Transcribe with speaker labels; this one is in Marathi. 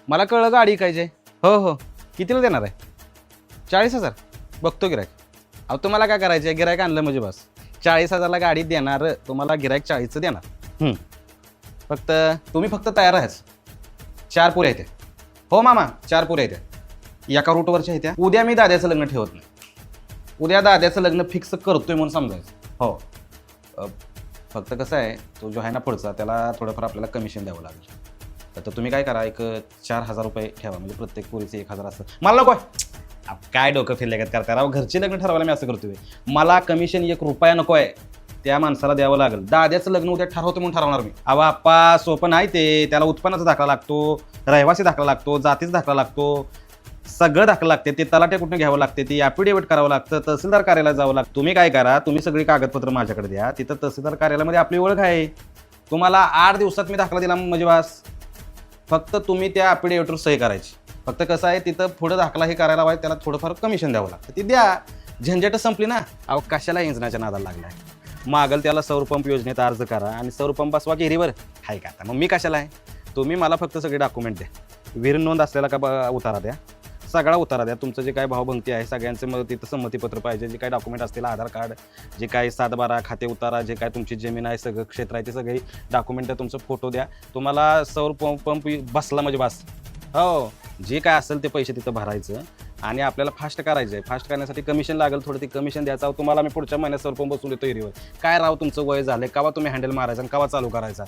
Speaker 1: मला कळलं गाडी ऐकायची हो हो कितीला देणार आहे 40,000 बघतो गिरायक अहो तुम्हाला काय करायचं आहे गिरायक आणलं म्हणजे बस 40,000ला गाडी देणार तुम्हाला गिरायक 40चं देणार फक्त तुम्ही फक्त तयार आहेच 4 पुऱ्या आहेत हो मामा 4 पुऱ्या आहेत एका रूटवरच्या आहेत उद्या मी दाद्याचं लग्न ठेवत नाही उद्या दाद्याचं लग्न फिक्स करतोय म्हणून समजायचं हो फक्त कसं आहे तो जो आहे ना पुढचा त्याला थोडंफार आपल्याला कमिशन द्यावं लागेल तर तुम्ही काय करा एक 4,000 रुपये ठेवा म्हणजे प्रत्येक पुरीचे 1,000 असं मला नको आहे काय डोकं फिरल्या करता राव घरचे लग्न ठरवायला मी असं करतोय मला कमिशन 1 रुपया नको आहे त्या माणसाला द्यावं लागेल दाद्याचं लग्न उद्या ठरवतो म्हणून ठरवणार मी अहो आप्पा सोपं नाही ते त्याला उत्पन्नाचा दाखला लागतो रहिवासी दाखला लागतो जातीचा दाखला लागतो सगळं दाखला लागते ते तलाट्या कुठून घ्यावं लागते ती ॲफिडेविट करावं लागतं तहसीलदार कार्यालयात जावं लागतं तुम्ही काय करा तुम्ही सगळी कागदपत्र माझ्याकडे द्या तिथं तहसीलदार कार्यालयामध्ये आपली ओळख आहे तुम्हाला 8 दिवसात मी दाखला दिला म्हणजे वास फक्त तुम्ही त्या ॲफिडेविटवर सही करायची फक्त कसं आहे तिथं पुढं दाखला हे करायला पाहिजे त्याला थोडंफार कमिशन द्यावं लागतं ती द्या झंझट संपली ना अहो कशाला इंजनाच्या नादाला लागला आहे मागल त्याला सौरपंप योजनेत अर्ज करा आणि सौरपंप बसवा विहिरीवर आहे का आता मग मी कशाला आहे तुम्ही मला फक्त सगळे डॉक्युमेंट द्या विहीर नोंद असलेला का उतारा द्या सगळा उतारा द्या तुमचं जे काय भावभंगती आहे सगळ्यांचे मग तिथं संमतीपत्र पाहिजे जे काही डॉक्युमेंट असतील आधार कार्ड जे काही 7/12 खाते उतारा जे काय तुमची जमीन आहे सगळं क्षेत्र आहे ते सगळी डॉक्युमेंट तुमचं फोटो द्या तुम्हाला सौर पंप बसला म्हणजे बस हो जे काय असेल ते पैसे तिथं भरायचं आणि आपल्याला फास्ट करायचं आहे फास्ट करण्यासाठी कमिशन लागेल थोडं ते कमिशन द्यायचं तुम्हाला मी पुढच्या महिन्यात सौर पंप बसून देतो एरियावर काय राव तुमचं वय झालं केव्हा तुम्ही हँडल मारायचा आणि केव्हा चालू करायचा